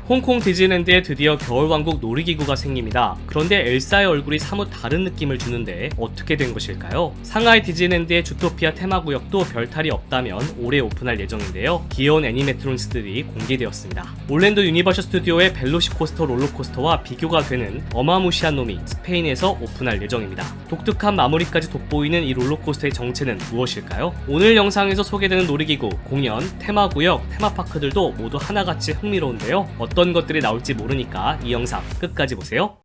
홍콩 디즈니랜드에 드디어 겨울왕국 놀이기구가 생깁니다. 그런데 엘사의 얼굴이 사뭇 다른 느낌을 주는데 어떻게 된 것일까요? 상하이 디즈니랜드의 주토피아 테마구역도 별탈이 없다면 올해 오픈할 예정인데요. 귀여운 애니메트로닉스들이 공개되었습니다. 올랜도 유니버셜 스튜디오의 벨로시코스터 롤러코스터와 비교가 되는 어마무시한 놈이 스페인에서 오픈할 예정입니다. 독특한 마무리까지 돋보이는 이 롤러코스터의 정체는 무엇일까요? 오늘 영상에서 소개되는 놀이기구, 공연, 테마구역, 테마파크들도 모두 하나같이 흥미로운데요. 어떤 것들이 나올지 모르니까 이 영상 끝까지 보세요.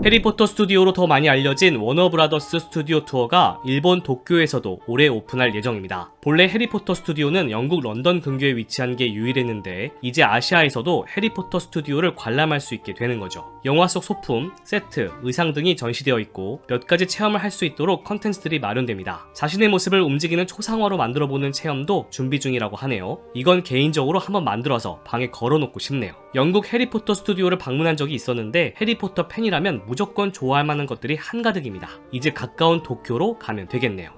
해리포터 스튜디오로 더 많이 알려진 워너브라더스 스튜디오 투어가 일본 도쿄에서도 올해 오픈할 예정입니다. 본래 해리포터 스튜디오는 영국 런던 근교에 위치한 게 유일했는데 이제 아시아에서도 해리포터 스튜디오를 관람할 수 있게 되는 거죠. 영화 속 소품, 세트, 의상 등이 전시되어 있고 몇 가지 체험을 할 수 있도록 컨텐츠들이 마련됩니다. 자신의 모습을 움직이는 초상화로 만들어보는 체험도 준비 중이라고 하네요. 이건 개인적으로 한번 만들어서 방에 걸어놓고 싶네요. 영국 해리포터 스튜디오를 방문한 적이 있었는데 해리포터 팬이라면 무조건 좋아할 만한 것들이 한가득입니다. 이제 가까운 도쿄로 가면 되겠네요.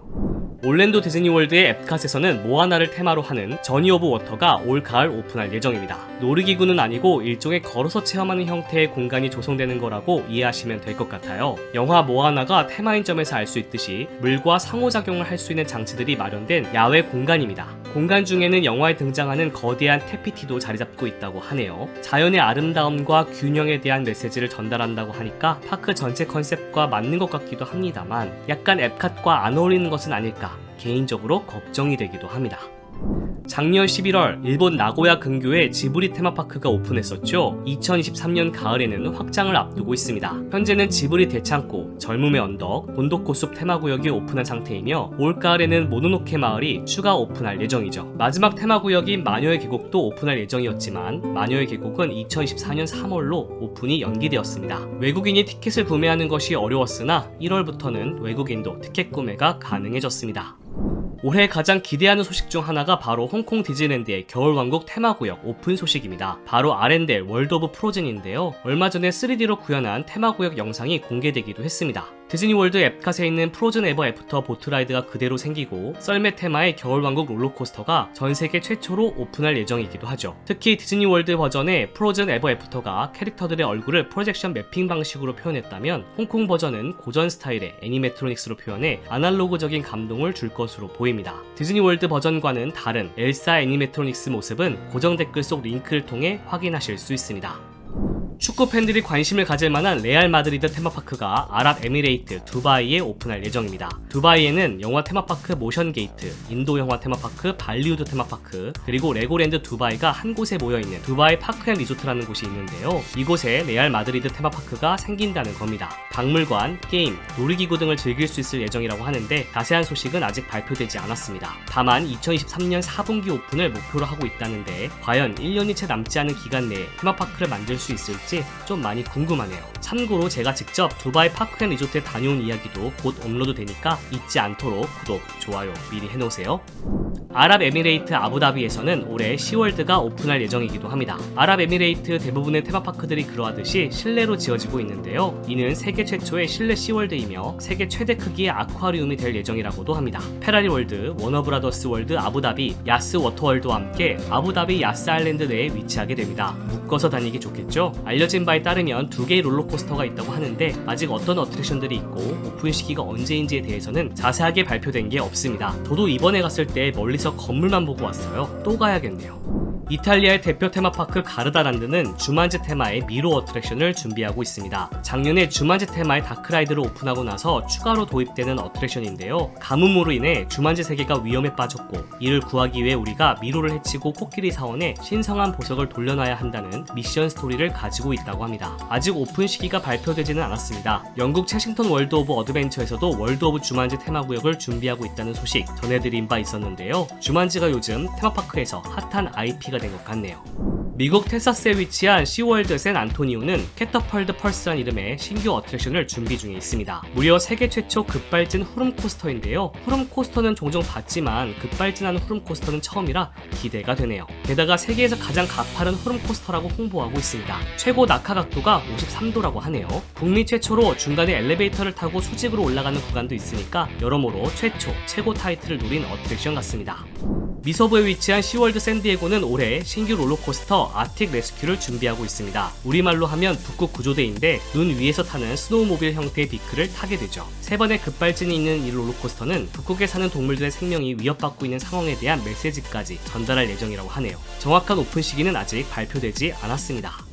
올랜도 디즈니월드의 앳캇에서는 모아나를 테마로 하는 저니 오브 워터가 올 가을 오픈할 예정입니다. 놀이기구는 아니고 일종의 걸어서 체험하는 형태의 공간이 조성되는 거라고 이해하시면 될 것 같아요. 영화 모아나가 테마인 점에서 알 수 있듯이 물과 상호작용을 할 수 있는 장치들이 마련된 야외 공간입니다. 공간 중에는 영화에 등장하는 거대한 태피티도 자리잡고 있다고 하네요. 자연의 아름다움과 균형에 대한 메시지를 전달한다고 하니까 파크 전체 컨셉과 맞는 것 같기도 합니다만 약간 앳캇과 안 어울리는 것은 아닐까 개인적으로 걱정이 되기도 합니다. 작년 11월 일본 나고야 근교에 지브리 테마파크가 오픈했었죠. 2023년 가을에는 확장을 앞두고 있습니다. 현재는 지브리 대창고, 젊음의 언덕, 본도코숲 테마구역이 오픈한 상태이며 올가을에는 모노노케 마을이 추가 오픈할 예정이죠. 마지막 테마구역인 마녀의 계곡도 오픈할 예정이었지만 마녀의 계곡은 2024년 3월로 오픈이 연기되었습니다. 외국인이 티켓을 구매하는 것이 어려웠으나 1월부터는 외국인도 티켓 구매가 가능해졌습니다. 올해 가장 기대하는 소식 중 하나가 바로 홍콩 디즈니랜드의 겨울왕국 테마구역 오픈 소식입니다. 바로 아렌델 월드 오브 프로즌인데요. 얼마 전에 3D로 구현한 테마구역 영상이 공개되기도 했습니다. 디즈니월드 앳캇에 있는 프로즌 에버 애프터 보트라이드가 그대로 생기고 썰매 테마의 겨울왕국 롤러코스터가 전세계 최초로 오픈할 예정이기도 하죠. 특히 디즈니월드 버전의 프로즌 에버 애프터가 캐릭터들의 얼굴을 프로젝션 매핑 방식으로 표현했다면 홍콩 버전은 고전 스타일의 애니메트로닉스로 표현해 아날로그적인 감동을 줄 것으로 보입니다. 디즈니월드 버전과는 다른 엘사 애니메트로닉스 모습은 고정 댓글 속 링크를 통해 확인하실 수 있습니다. 축구 팬들이 관심을 가질 만한 레알 마드리드 테마파크가 아랍에미레이트 두바이에 오픈할 예정입니다. 두바이에는 영화 테마파크 모션 게이트, 인도 영화 테마파크 발리우드 테마파크, 그리고 레고랜드 두바이가 한 곳에 모여있는 두바이 파크 앤 리조트라는 곳이 있는데요. 이곳에 레알 마드리드 테마파크가 생긴다는 겁니다. 박물관, 게임, 놀이기구 등을 즐길 수 있을 예정이라고 하는데 자세한 소식은 아직 발표되지 않았습니다. 다만 2023년 4분기 오픈을 목표로 하고 있다는데 과연 1년이 채 남지 않은 기간 내에 테마파크를 만들 수 있을지 좀 많이 궁금하네요. 참고로 제가 직접 두바이 파크 앤 리조트에 다녀온 이야기도 곧 업로드 되니까 잊지 않도록 구독, 좋아요 미리 해놓으세요. 아랍에미레이트 아부다비에서는 올해 시월드가 오픈할 예정이기도 합니다. 아랍에미레이트 대부분의 테마파크들이 그러하듯이 실내로 지어지고 있는데요. 이는 세계 최초의 실내 시월드이며 세계 최대 크기의 아쿠아리움이 될 예정이라고도 합니다. 페라리월드, 워너브라더스 월드 아부다비, 야스 워터월드와 함께 아부다비 야스 아일랜드 내에 위치하게 됩니다. 묶어서 다니기 좋겠죠? 알려진 바에 따르면 2개의 롤러코스터가 있다고 하는데 아직 어떤 어트랙션들이 있고 오픈 시기가 언제인지에 대해서는 자세하게 발표된 게 없습니다. 저도 이번에 갔을 때 멀리서 건물만 보고 왔어요. 또 가야겠네요. 이탈리아의 대표 테마파크 가르다란드는 주만지 테마의 미로 어트랙션을 준비하고 있습니다. 작년에 주만지 테마의 다크라이드를 오픈하고 나서 추가로 도입되는 어트랙션인데요. 가뭄으로 인해 주만지 세계가 위험에 빠졌고 이를 구하기 위해 우리가 미로를 해치고 코끼리 사원에 신성한 보석을 돌려놔야 한다는 미션 스토리를 가지고 있다고 합니다. 아직 오픈 시기가 발표되지는 않았습니다. 영국 채싱턴 월드 오브 어드벤처에서도 월드 오브 주만지 테마구역을 준비하고 있다는 소식 전해드린 바 있었는데요. 주만지가 요즘 테마파크에서 핫한 IP가 된 것 같네요. 미국 텍사스에 위치한 시월드 샌 안토니오는 캐터펄드 펄스란 이름의 신규 어트랙션을 준비 중에 있습니다. 무려 세계 최초 급발진 후름 코스터인데요. 후름 코스터는 종종 봤지만 급발진하는 후름 코스터는 처음이라 기대가 되네요. 게다가 세계에서 가장 가파른 후름 코스터라고 홍보하고 있습니다. 최고 낙하 각도가 53도라고 하네요. 북미 최초로 중간에 엘리베이터를 타고 수직으로 올라가는 구간도 있으니까 여러모로 최고 타이틀을 노린 어트랙션 같습니다. 미서부에 위치한 시월드 샌디에고는 올해 신규 롤러코스터 아틱 레스큐를 준비하고 있습니다. 우리말로 하면 북극 구조대인데 눈 위에서 타는 스노우모빌 형태의 비크를 타게 되죠. 3번의 급발진이 있는 이 롤러코스터는 북극에 사는 동물들의 생명이 위협받고 있는 상황에 대한 메시지까지 전달할 예정이라고 하네요. 정확한 오픈 시기는 아직 발표되지 않았습니다.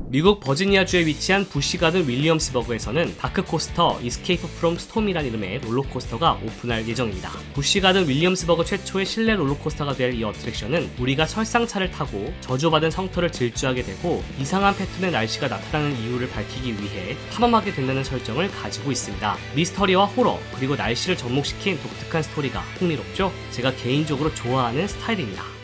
미국 버지니아주에 위치한 부시가든 윌리엄스버그에서는 다크코스터 이스케이프 프롬 스톰이란 이름의 롤러코스터가 오픈할 예정입니다. 부시가든 윌리엄스버그 최초의 실내 롤러코스터가 될 이 어트랙션은 우리가 설상차를 타고 저주받은 성터를 질주하게 되고 이상한 패턴의 날씨가 나타나는 이유를 밝히기 위해 탐험하게 된다는 설정을 가지고 있습니다. 미스터리와 호러 그리고 날씨를 접목시킨 독특한 스토리가 흥미롭죠? 제가 개인적으로 좋아하는 스타일입니다.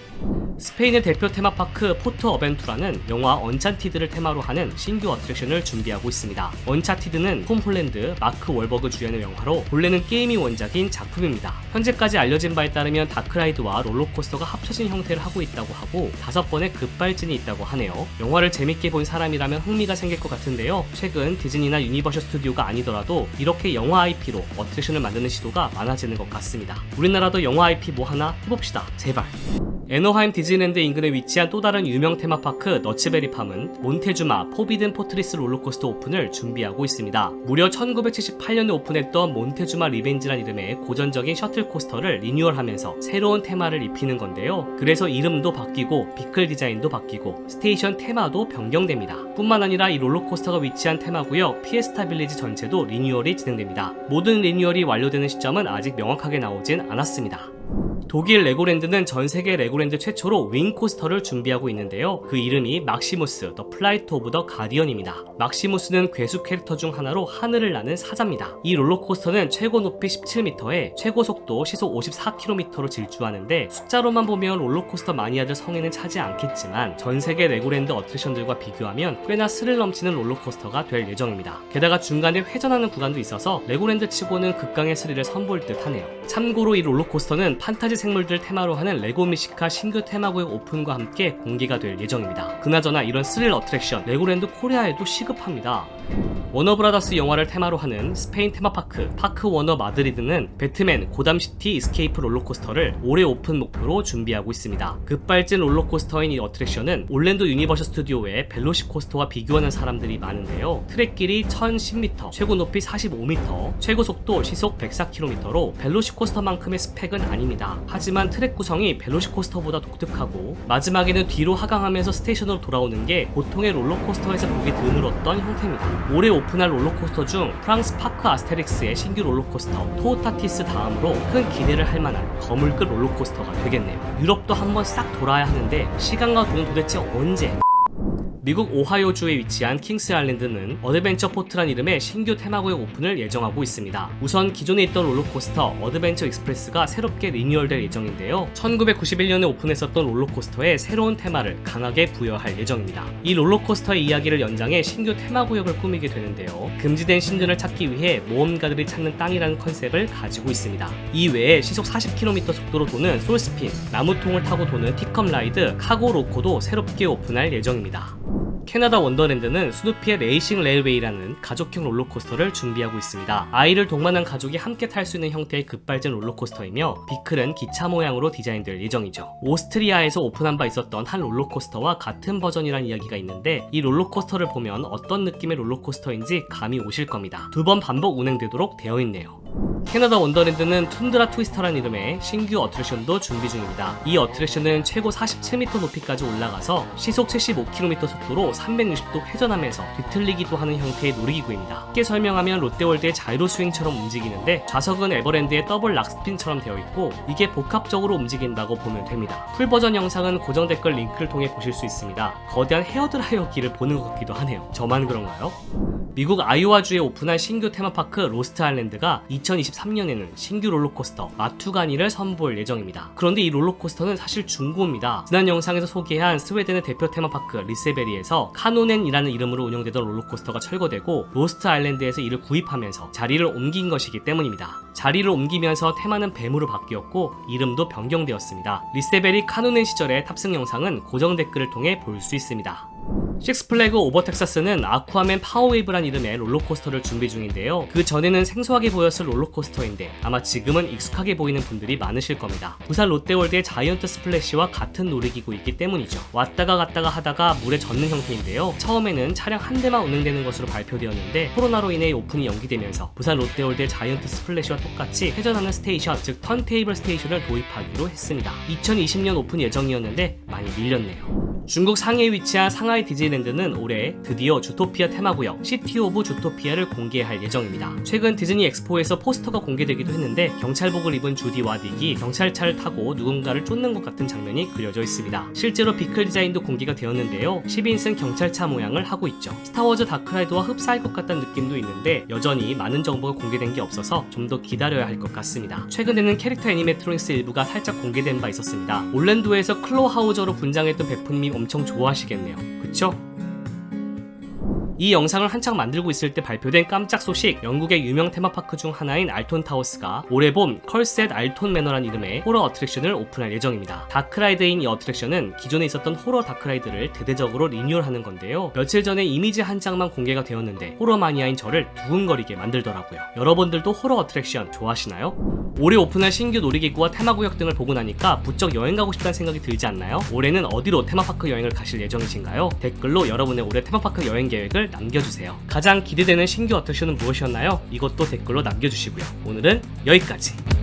스페인의 대표 테마파크 포트 어벤투라는 영화 언차티드를 테마로 하는 신규 어트랙션을 준비하고 있습니다. 언차티드는 톰 홀랜드, 마크 월버그 주연의 영화로 본래는 게임이 원작인 작품입니다. 현재까지 알려진 바에 따르면 다크라이드와 롤러코스터가 합쳐진 형태를 하고 있다고 하고 5번의 급발진이 있다고 하네요. 영화를 재밌게 본 사람이라면 흥미가 생길 것 같은데요. 최근 디즈니나 유니버셜 스튜디오가 아니더라도 이렇게 영화 IP로 어트랙션을 만드는 시도가 많아지는 것 같습니다. 우리나라도 영화 IP 뭐 하나 해봅시다. 제발. 애너하임 디즈니랜드 인근에 위치한 또 다른 유명 테마파크 너츠베리팜은 몬테주마 포비든 포트리스 롤러코스터 오픈을 준비하고 있습니다. 무려 1978년에 오픈했던 몬테주마 리벤지란 이름의 고전적인 셔틀코스터를 리뉴얼하면서 새로운 테마를 입히는 건데요. 그래서 이름도 바뀌고 비클 디자인도 바뀌고 스테이션 테마도 변경됩니다. 뿐만 아니라 이 롤러코스터가 위치한 테마구역 피에스타 빌리지 전체도 리뉴얼이 진행됩니다. 모든 리뉴얼이 완료되는 시점은 아직 명확하게 나오진 않았습니다. 독일 레고랜드는 전세계 레고랜드 최초로 윙코스터를 준비하고 있는데요. 그 이름이 막시무스 더 플라이트 오브 더 가디언입니다. 막시무스는 괴수 캐릭터 중 하나로 하늘을 나는 사자입니다. 이 롤러코스터는 최고 높이 17m에 최고 속도 시속 54km로 질주하는데 숫자로만 보면 롤러코스터 마니아들 성에는 차지 않겠지만 전세계 레고랜드 어트랙션들과 비교하면 꽤나 스릴 넘치는 롤러코스터가 될 예정입니다. 게다가 중간에 회전하는 구간도 있어서 레고랜드 치고는 극강의 스릴을 선보일 듯 하네요. 참고로 이 롤러코스터는 판타지 생물들 테마로 하는 레고 미시카 신규 테마구역 오픈과 함께 공개가 될 예정입니다. 그나저나 이런 스릴 어트랙션 레고랜드 코리아에도 시급합니다. 워너브라더스 영화를 테마로 하는 스페인 테마파크 파크 워너 마드리드는 배트맨 고담시티 이스케이프 롤러코스터를 올해 오픈 목표로 준비하고 있습니다. 급발진 롤러코스터인 이 어트랙션은 올랜도 유니버셜 스튜디오의 벨로시코스터와 비교하는 사람들이 많은데요. 트랙 길이 1010m, 최고 높이 45m, 최고 속도 시속 104km로 벨로시코스터만큼의 스펙은 아닙니다. 하지만 트랙 구성이 벨로시코스터보다 독특하고 마지막에는 뒤로 하강하면서 스테이션으로 돌아오는 게 보통의 롤러코스터에서 보기 드물었던 형태입니다. 올해 오픈할 롤러코스터 중 프랑스 파크 아스테릭스의 신규 롤러코스터 토오타티스 다음으로 큰 기대를 할 만한 거물급 롤러코스터가 되겠네요. 유럽도 한번 싹 돌아야 하는데 시간과 돈은 도대체 언제? 미국 오하이오주에 위치한 킹스 아일랜드는 어드벤처 포트란 이름의 신규 테마구역 오픈을 예정하고 있습니다. 우선 기존에 있던 롤러코스터 어드벤처 익스프레스가 새롭게 리뉴얼될 예정인데요. 1991년에 오픈했었던 롤러코스터에 새로운 테마를 강하게 부여할 예정입니다. 이 롤러코스터의 이야기를 연장해 신규 테마구역을 꾸미게 되는데요. 금지된 신전을 찾기 위해 모험가들이 찾는 땅이라는 컨셉을 가지고 있습니다. 이 외에 시속 40km 속도로 도는 솔스핀, 나무통을 타고 도는 티컵 라이드, 카고 로코도 새롭게 오픈할 예정입니다. 캐나다 원더랜드는 스누피의 레이싱 레일웨이라는 가족형 롤러코스터를 준비하고 있습니다. 아이를 동반한 가족이 함께 탈 수 있는 형태의 급발진 롤러코스터이며 비클은 기차 모양으로 디자인될 예정이죠. 오스트리아에서 오픈한 바 있었던 한 롤러코스터와 같은 버전이란 이야기가 있는데 이 롤러코스터를 보면 어떤 느낌의 롤러코스터인지 감이 오실 겁니다. 2번 반복 운행되도록 되어 있네요. 캐나다 원더랜드는 툰드라 트위스터라는 이름의 신규 어트랙션도 준비 중입니다. 이 어트랙션은 최고 47m 높이까지 올라가서 시속 75km 속도로 360도 회전하면서 뒤틀리기도 하는 형태의 놀이기구입니다. 쉽게 설명하면 롯데월드의 자이로 스윙처럼 움직이는데 좌석은 에버랜드의 더블 락스핀처럼 되어 있고 이게 복합적으로 움직인다고 보면 됩니다. 풀버전 영상은 고정 댓글 링크를 통해 보실 수 있습니다. 거대한 헤어드라이어기를 보는 것 같기도 하네요. 저만 그런가요? 미국 아이오와주에 오픈한 신규 테마파크 로스트 아일랜드가 2023년에는 신규 롤러코스터 마투가니를 선보일 예정입니다. 그런데 이 롤러코스터는 사실 중고입니다. 지난 영상에서 소개한 스웨덴의 대표 테마파크 리세베리에서 카노넨이라는 이름으로 운영되던 롤러코스터가 철거되고 로스트 아일랜드에서 이를 구입하면서 자리를 옮긴 것이기 때문입니다. 자리를 옮기면서 테마는 뱀으로 바뀌었고 이름도 변경되었습니다. 리세베리 카노넨 시절의 탑승 영상은 고정 댓글을 통해 볼 수 있습니다. 식스플래그 오버 텍사스는 아쿠아맨 파워웨이브란 이름의 롤러코스터를 준비 중인데요. 그 전에는 생소하게 보였을 롤러코스터인데 아마 지금은 익숙하게 보이는 분들이 많으실 겁니다. 부산 롯데월드의 자이언트 스플래시와 같은 놀이기구이기 때문이죠. 왔다가 갔다가 하다가 물에 젖는 형태인데요. 처음에는 차량 한 대만 운행되는 것으로 발표되었는데 코로나로 인해 오픈이 연기되면서 부산 롯데월드의 자이언트 스플래시와 똑같이 회전하는 스테이션, 즉 턴테이블 스테이션을 도입하기로 했습니다. 2020년 오픈 예정이었는데 많이 밀렸네요. 중국 상해에 위치한 상하이 디즈니랜드는 올해 드디어 주토피아 테마구역 시티 오브 주토피아를 공개할 예정입니다. 최근 디즈니 엑스포에서 포스터가 공개되기도 했는데 경찰복을 입은 주디와 닉이 경찰차를 타고 누군가를 쫓는 것 같은 장면이 그려져 있습니다. 실제로 비클 디자인도 공개가 되었는데요. 10인승 경찰차 모양을 하고 있죠. 스타워즈 다크라이더와 흡사할 것 같다는 느낌도 있는데 여전히 많은 정보가 공개된 게 없어서 좀 더 기다려야 할 것 같습니다. 최근에는 캐릭터 애니메트로닉스 일부가 살짝 공개된 바 있었습니다. 올랜도에서 클로 하우저로 분장했던 베프님이 엄청 좋아하시겠네요. 그쵸? 이 영상을 한창 만들고 있을 때 발표된 깜짝 소식, 영국의 유명 테마파크 중 하나인 알톤 타워스가 올해 봄 컬셋 알톤 매너란 이름의 호러 어트랙션을 오픈할 예정입니다. 다크라이드인 이 어트랙션은 기존에 있었던 호러 다크라이드를 대대적으로 리뉴얼하는 건데요. 며칠 전에 이미지 한 장만 공개가 되었는데 호러 마니아인 저를 두근거리게 만들더라고요. 여러분들도 호러 어트랙션 좋아하시나요? 올해 오픈할 신규 놀이기구와 테마구역 등을 보고 나니까 부쩍 여행 가고 싶다는 생각이 들지 않나요? 올해는 어디로 테마파크 여행을 가실 예정이신가요? 댓글로 여러분의 올해 테마파크 여행 계획을 남겨주세요. 가장 기대되는 신규 어트랙션은 무엇이었나요? 이것도 댓글로 남겨주시고요. 오늘은 여기까지.